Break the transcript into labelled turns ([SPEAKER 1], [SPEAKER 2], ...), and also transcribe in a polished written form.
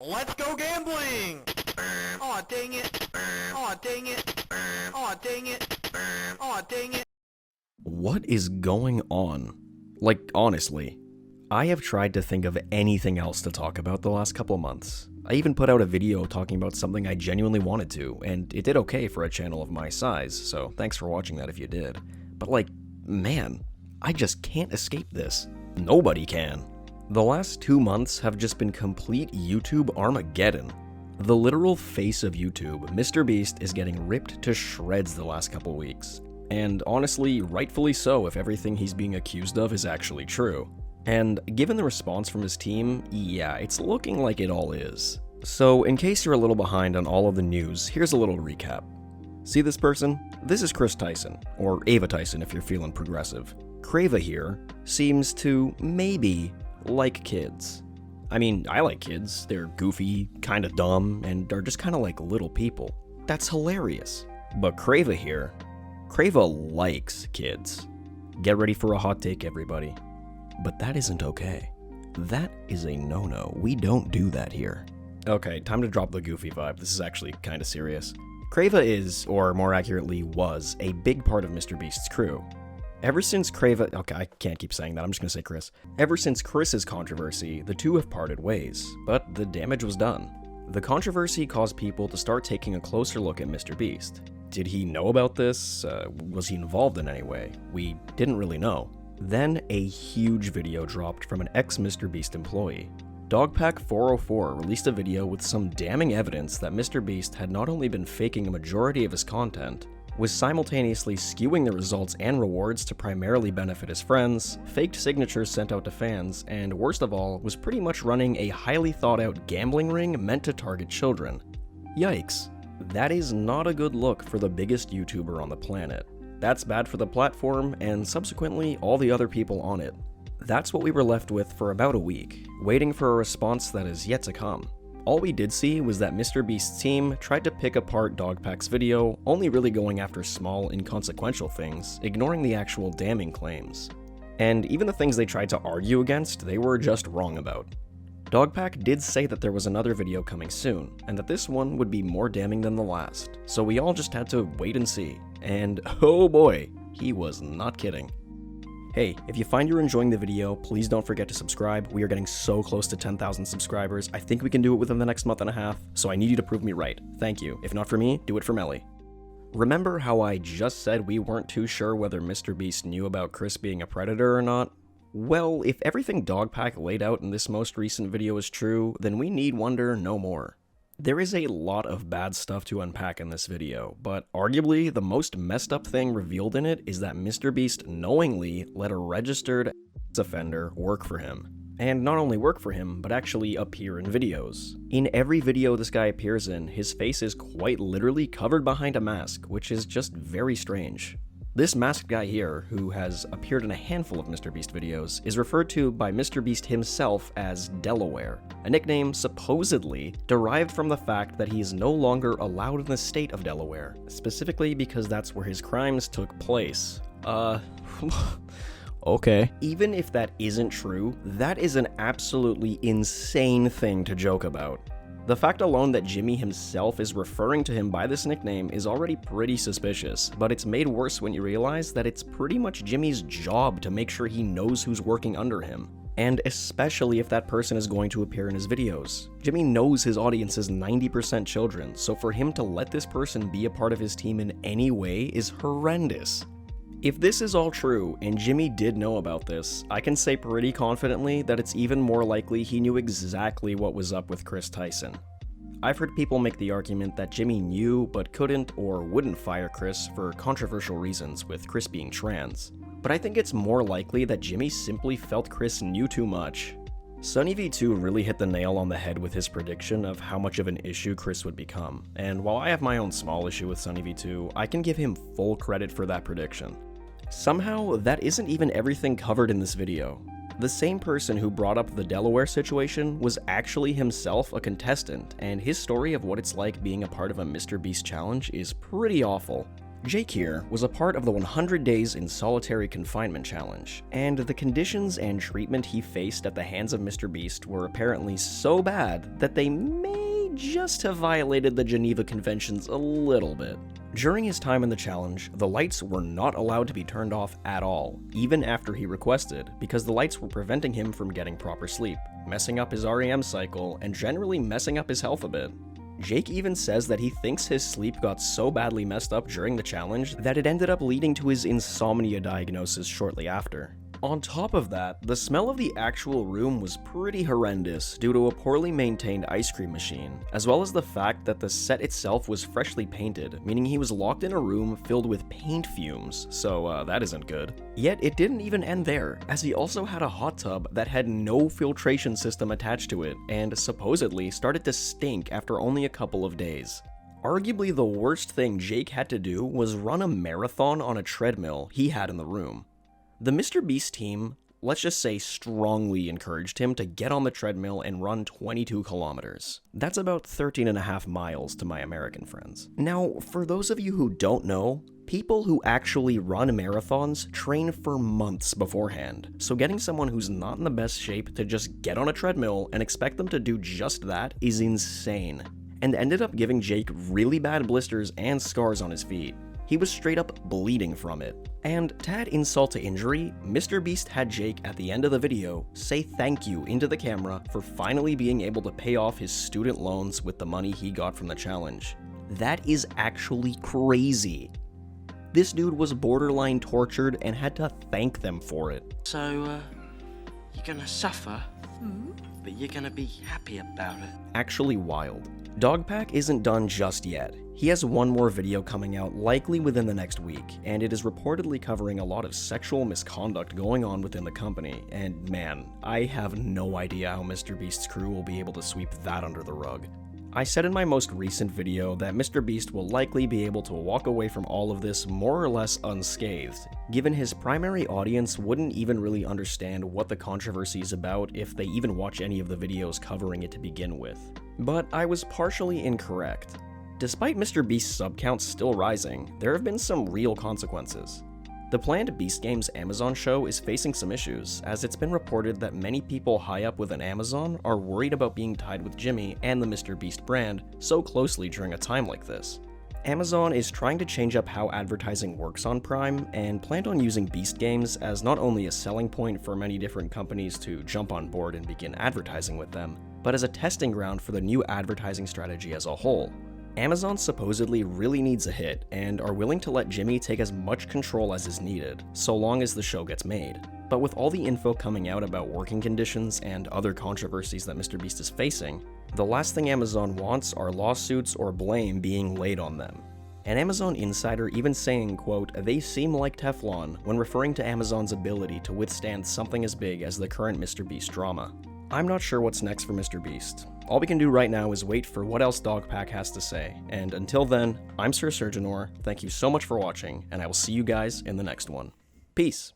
[SPEAKER 1] Let's go gambling! Aw, dang it. Aw, dang it. Aw, dang it. Aw, dang it.
[SPEAKER 2] What is going on? Like, honestly, I have tried to think of anything else to talk about the last couple months. I even put out a video talking about something I genuinely wanted to, and it did okay for a channel of my size, so thanks for watching that if you did. But like, man, I just can't escape this. Nobody can. The last 2 months have just been complete YouTube Armageddon. The literal face of YouTube, MrBeast, is getting ripped to shreds the last couple weeks. And honestly, rightfully so if everything he's being accused of is actually true. And given the response from his team, yeah, it's looking like it all is. So in case you're a little behind on all of the news, here's a little recap. See this person? This is Chris Tyson, or Ava Tyson if you're feeling progressive. Crava here seems to maybe like kids. I mean, I like kids. They're goofy, kinda dumb, and are just kinda like little people. That's hilarious. But Crava here, Crava likes kids. Get ready for a hot take, everybody. But that isn't okay. That is a no-no. We don't do that here. Okay, time to drop the goofy vibe. This is actually kinda serious. Crava is, or more accurately was, a big part of MrBeast's crew. Ever since Crava, okay, I can't keep saying that, I'm just gonna say Chris. Ever since Chris's controversy, the two have parted ways, but the damage was done. The controversy caused people to start taking a closer look at MrBeast. Did he know about this? Was he involved in any way? We didn't really know. Then a huge video dropped from an ex-MrBeast employee. Dogpack404 released a video with some damning evidence that MrBeast had not only been faking a majority of his content, was simultaneously skewing the results and rewards to primarily benefit his friends, faked signatures sent out to fans, and worst of all, was pretty much running a highly thought out gambling ring meant to target children. Yikes. That is not a good look for the biggest YouTuber on the planet. That's bad for the platform, and subsequently all the other people on it. That's what we were left with for about a week, waiting for a response that is yet to come. All we did see was that MrBeast's team tried to pick apart Dogpack's video, only really going after small, inconsequential things, ignoring the actual damning claims. And even the things they tried to argue against, they were just wrong about. Dogpack did say that there was another video coming soon, and that this one would be more damning than the last, so we all just had to wait and see. And oh boy, he was not kidding. Hey, if you find you're enjoying the video, please don't forget to subscribe. We are getting so close to 10,000 subscribers. I think we can do it within the next month and a half, so I need you to prove me right. Thank you. If not for me, do it for Melly. Remember how I just said we weren't too sure whether MrBeast knew about Chris being a predator or not? Well, if everything Dogpack laid out in this most recent video is true, then we need wonder no more. There is a lot of bad stuff to unpack in this video, but arguably the most messed up thing revealed in it is that MrBeast knowingly let a registered offender work for him. And not only work for him, but actually appear in videos. In every video this guy appears in, his face is quite literally covered behind a mask, which is just very strange. This masked guy here, who has appeared in a handful of MrBeast videos, is referred to by MrBeast himself as Delaware, a nickname supposedly derived from the fact that he is no longer allowed in the state of Delaware, specifically because that's where his crimes took place. Okay. Even if that isn't true, that is an absolutely insane thing to joke about. The fact alone that Jimmy himself is referring to him by this nickname is already pretty suspicious, but it's made worse when you realize that it's pretty much Jimmy's job to make sure he knows who's working under him. And especially if that person is going to appear in his videos. Jimmy knows his audience is 90% children, so for him to let this person be a part of his team in any way is horrendous. If this is all true, and Jimmy did know about this, I can say pretty confidently that it's even more likely he knew exactly what was up with Chris Tyson. I've heard people make the argument that Jimmy knew but couldn't or wouldn't fire Chris for controversial reasons, with Chris being trans. But I think it's more likely that Jimmy simply felt Chris knew too much. SunnyV2 really hit the nail on the head with his prediction of how much of an issue Chris would become, and while I have my own small issue with SunnyV2, I can give him full credit for that prediction. Somehow, that isn't even everything covered in this video. The same person who brought up the Delaware situation was actually himself a contestant, and his story of what it's like being a part of a MrBeast challenge is pretty awful. Jake here was a part of the 100 Days in Solitary Confinement Challenge, and the conditions and treatment he faced at the hands of MrBeast were apparently so bad that they may just have violated the Geneva Conventions a little bit. During his time in the challenge, the lights were not allowed to be turned off at all, even after he requested, because the lights were preventing him from getting proper sleep, messing up his REM cycle, and generally messing up his health a bit. Jake even says that he thinks his sleep got so badly messed up during the challenge that it ended up leading to his insomnia diagnosis shortly after. On top of that, the smell of the actual room was pretty horrendous due to a poorly maintained ice cream machine, as well as the fact that the set itself was freshly painted, meaning he was locked in a room filled with paint fumes, so that isn't good. Yet it didn't even end there, as he also had a hot tub that had no filtration system attached to it, and supposedly started to stink after only a couple of days. Arguably the worst thing Jake had to do was run a marathon on a treadmill he had in the room. The MrBeast team, let's just say, strongly encouraged him to get on the treadmill and run 22 kilometers. That's about 13.5 miles to my American friends. Now, for those of you who don't know, people who actually run marathons train for months beforehand, so getting someone who's not in the best shape to just get on a treadmill and expect them to do just that is insane, and ended up giving Jake really bad blisters and scars on his feet. He was straight up bleeding from it. And to add insult to injury, MrBeast had Jake at the end of the video say thank you into the camera for finally being able to pay off his student loans with the money he got from the challenge. That is actually crazy. This dude was borderline tortured and had to thank them for it.
[SPEAKER 3] So, you're gonna suffer, but you're gonna be happy about it.
[SPEAKER 2] Actually wild. Dogpack isn't done just yet. He has one more video coming out likely within the next week, and it is reportedly covering a lot of sexual misconduct going on within the company, and man, I have no idea how MrBeast's crew will be able to sweep that under the rug. I said in my most recent video that MrBeast will likely be able to walk away from all of this more or less unscathed, given his primary audience wouldn't even really understand what the controversy is about if they even watch any of the videos covering it to begin with. But I was partially incorrect. Despite MrBeast's sub count still rising, there have been some real consequences. The planned Beast Games Amazon show is facing some issues, as it's been reported that many people high up within Amazon are worried about being tied with Jimmy and the MrBeast brand so closely during a time like this. Amazon is trying to change up how advertising works on Prime, and planned on using Beast Games as not only a selling point for many different companies to jump on board and begin advertising with them, but as a testing ground for the new advertising strategy as a whole. Amazon supposedly really needs a hit, and are willing to let Jimmy take as much control as is needed, so long as the show gets made. But with all the info coming out about working conditions and other controversies that MrBeast is facing, the last thing Amazon wants are lawsuits or blame being laid on them. An Amazon insider even saying, quote, "They seem like Teflon," when referring to Amazon's ability to withstand something as big as the current MrBeast drama. I'm not sure what's next for MrBeast. All we can do right now is wait for what else Dogpack has to say, and until then, I'm Sir Surgeonor, thank you so much for watching, and I will see you guys in the next one. Peace!